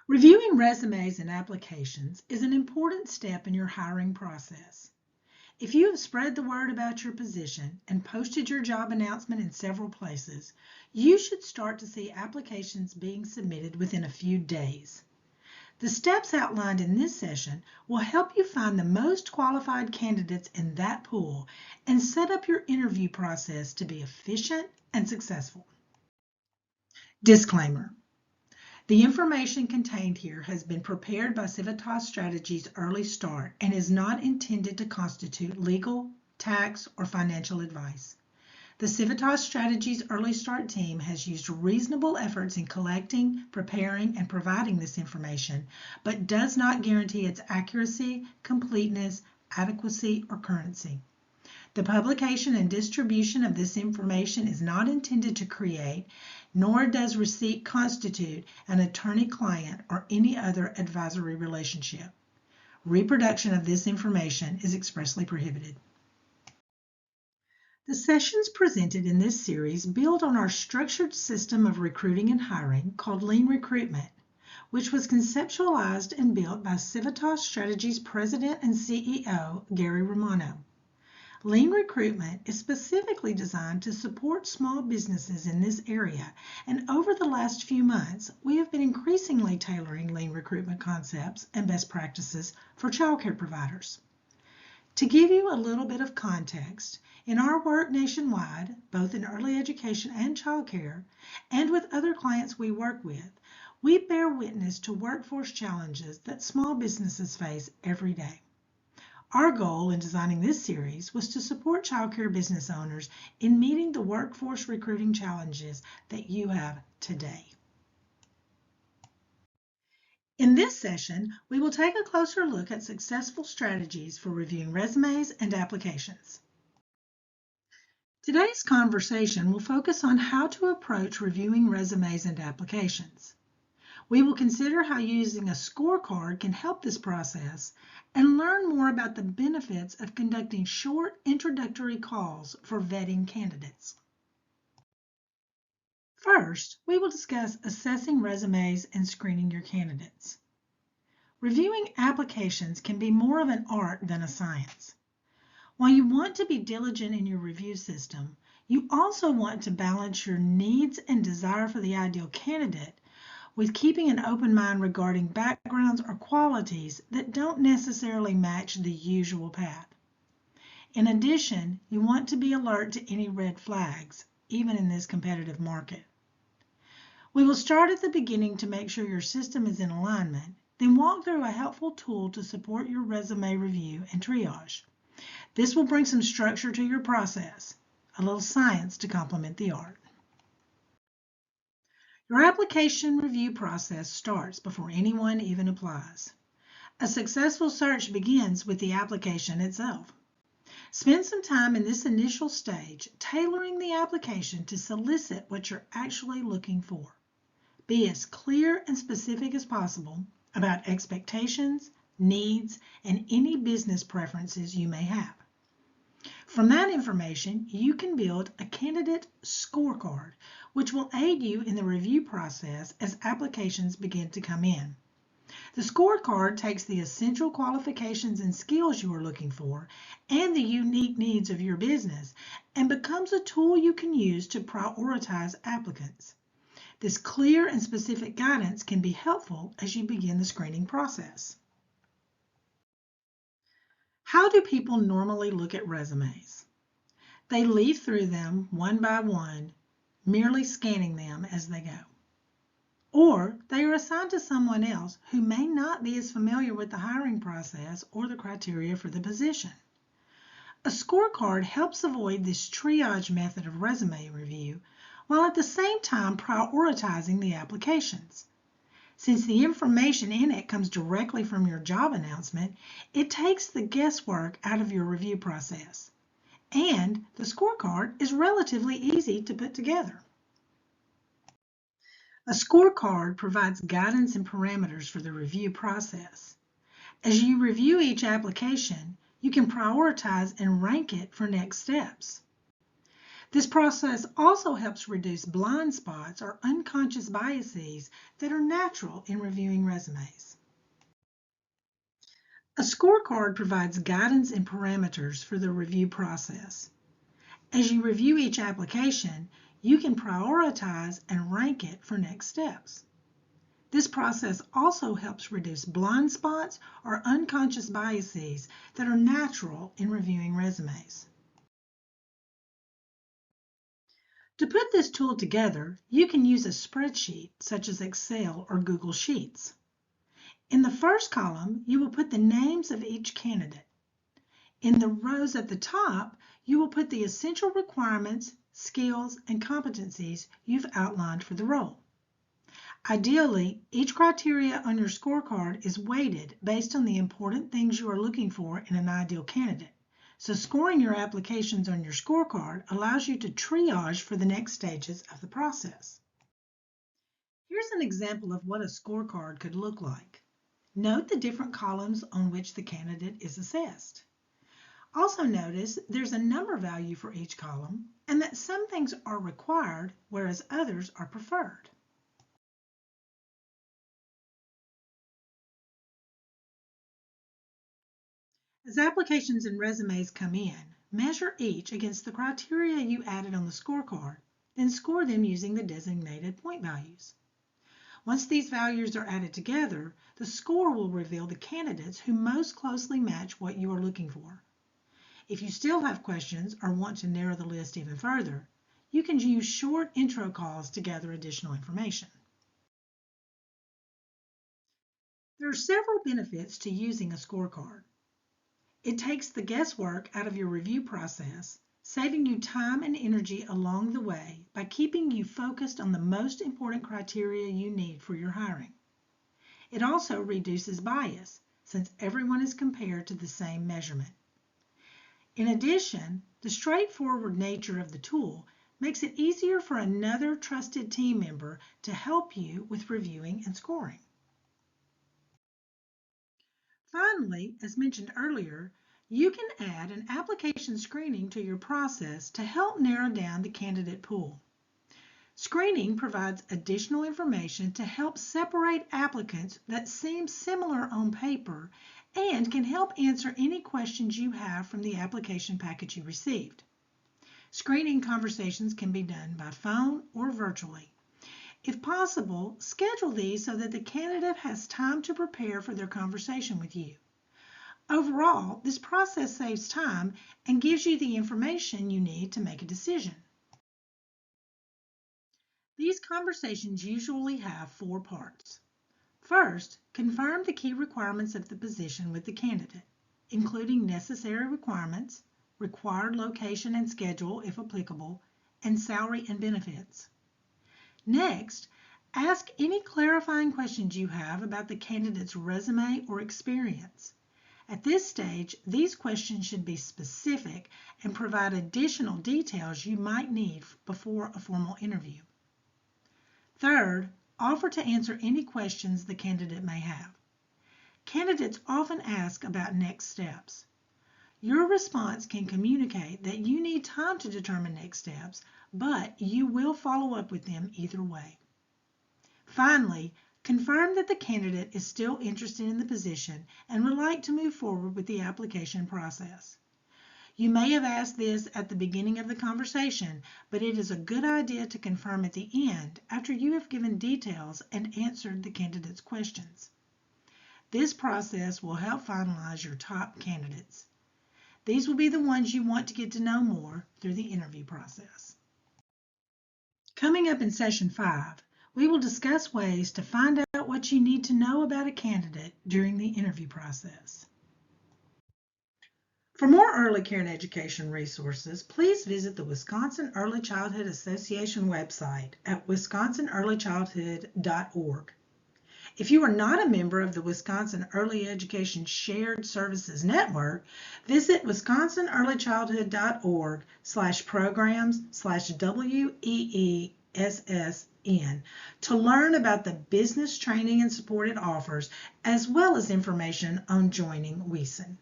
Reviewing resumes and applications is an important step in your hiring process. If you have spread the word about your position and posted your job announcement in several places, you should start to see applications being submitted within a few days. The steps outlined in this session will help you find the most qualified candidates in that pool and set up your interview process to be efficient and successful. Disclaimer. The information contained here has been prepared by Civitas Strategies Early Start and is not intended to constitute legal, tax, or financial advice. The Civitas Strategies Early Start team has used reasonable efforts in collecting, preparing, and providing this information, but does not guarantee its accuracy, completeness, adequacy, or currency. The publication and distribution of this information is not intended to create, nor does receipt constitute, an attorney-client or any other advisory relationship. Reproduction of this information is expressly prohibited. The sessions presented in this series build on our structured system of recruiting and hiring called Lean Recruitment, which was conceptualized and built by Civitas Strategies President and CEO Gary Romano. Lean Recruitment is specifically designed to support small businesses in this area, and over the last few months, we have been increasingly tailoring Lean Recruitment concepts and best practices for childcare providers. To give you a little bit of context, in our work nationwide, both in early education and childcare, and with other clients we work with, we bear witness to workforce challenges that small businesses face every day. Our goal in designing this series was to support childcare business owners in meeting the workforce recruiting challenges that you have today. In this session, we will take a closer look at successful strategies for reviewing resumes and applications. Today's conversation will focus on how to approach reviewing resumes and applications. We will consider how using a scorecard can help this process and learn more about the benefits of conducting short introductory calls for vetting candidates. First, we will discuss assessing resumes and screening your candidates. Reviewing applications can be more of an art than a science. While you want to be diligent in your review system, you also want to balance your needs and desire for the ideal candidate with keeping an open mind regarding backgrounds or qualities that don't necessarily match the usual path. In addition, you want to be alert to any red flags, even in this competitive market. We will start at the beginning to make sure your system is in alignment, then walk through a helpful tool to support your resume review and triage. This will bring some structure to your process, a little science to complement the art. Your application review process starts before anyone even applies. A successful search begins with the application itself. Spend some time in this initial stage tailoring the application to solicit what you're actually looking for. Be as clear and specific as possible about expectations, needs, and any business preferences you may have. From that information, you can build a candidate scorecard, which will aid you in the review process as applications begin to come in. The scorecard takes the essential qualifications and skills you are looking for and the unique needs of your business and becomes a tool you can use to prioritize applicants. This clear and specific guidance can be helpful as you begin the screening process. How do people normally look at resumes? They leaf through them one by one, merely scanning them as they go. Or they are assigned to someone else who may not be as familiar with the hiring process or the criteria for the position. A scorecard helps avoid this triage method of resume review while at the same time prioritizing the applications. Since the information in it comes directly from your job announcement, it takes the guesswork out of your review process. And the scorecard is relatively easy to put together. A scorecard provides guidance and parameters for the review process. As you review each application, you can prioritize and rank it for next steps. This process also helps reduce blind spots or unconscious biases that are natural in reviewing resumes. A scorecard provides guidance and parameters for the review process. As you review each application, you can prioritize and rank it for next steps. This process also helps reduce blind spots or unconscious biases that are natural in reviewing resumes. To put this tool together, you can use a spreadsheet such as Excel or Google Sheets. In the first column, you will put the names of each candidate. In the rows at the top, you will put the essential requirements, skills, and competencies you've outlined for the role. Ideally, each criteria on your scorecard is weighted based on the important things you are looking for in an ideal candidate. So scoring your applications on your scorecard allows you to triage for the next stages of the process. Here's an example of what a scorecard could look like. Note the different columns on which the candidate is assessed. Also notice there's a number value for each column and that some things are required whereas others are preferred. As applications and resumes come in, measure each against the criteria you added on the scorecard, then score them using the designated point values. Once these values are added together, the score will reveal the candidates who most closely match what you are looking for. If you still have questions or want to narrow the list even further, you can use short intro calls to gather additional information. There are several benefits to using a scorecard. It takes the guesswork out of your review process, saving you time and energy along the way by keeping you focused on the most important criteria you need for your hiring. It also reduces bias, since everyone is compared to the same measurement. In addition, the straightforward nature of the tool makes it easier for another trusted team member to help you with reviewing and scoring. Finally, as mentioned earlier, you can add an application screening to your process to help narrow down the candidate pool. Screening provides additional information to help separate applicants that seem similar on paper and can help answer any questions you have from the application package you received. Screening conversations can be done by phone or virtually. If possible, schedule these so that the candidate has time to prepare for their conversation with you. Overall, this process saves time and gives you the information you need to make a decision. These conversations usually have 4 parts. First, confirm the key requirements of the position with the candidate, including necessary requirements, required location and schedule if applicable, and salary and benefits. Next, ask any clarifying questions you have about the candidate's resume or experience. At this stage, these questions should be specific and provide additional details you might need before a formal interview. Third, offer to answer any questions the candidate may have. Candidates often ask about next steps. Your response can communicate that you need time to determine next steps, but you will follow up with them either way. Finally, confirm that the candidate is still interested in the position and would like to move forward with the application process. You may have asked this at the beginning of the conversation, but it is a good idea to confirm at the end after you have given details and answered the candidate's questions. This process will help finalize your top candidates. These will be the ones you want to get to know more through the interview process. Coming up in session 5, we will discuss ways to find out what you need to know about a candidate during the interview process. For more early care and education resources, please visit the Wisconsin Early Childhood Association website at wisconsinearlychildhood.org. If you are not a member of the Wisconsin Early Education Shared Services Network, visit wisconsinearlychildhood.org/programs/WEESSN to learn about the business training and support it offers, as well as information on joining WESN.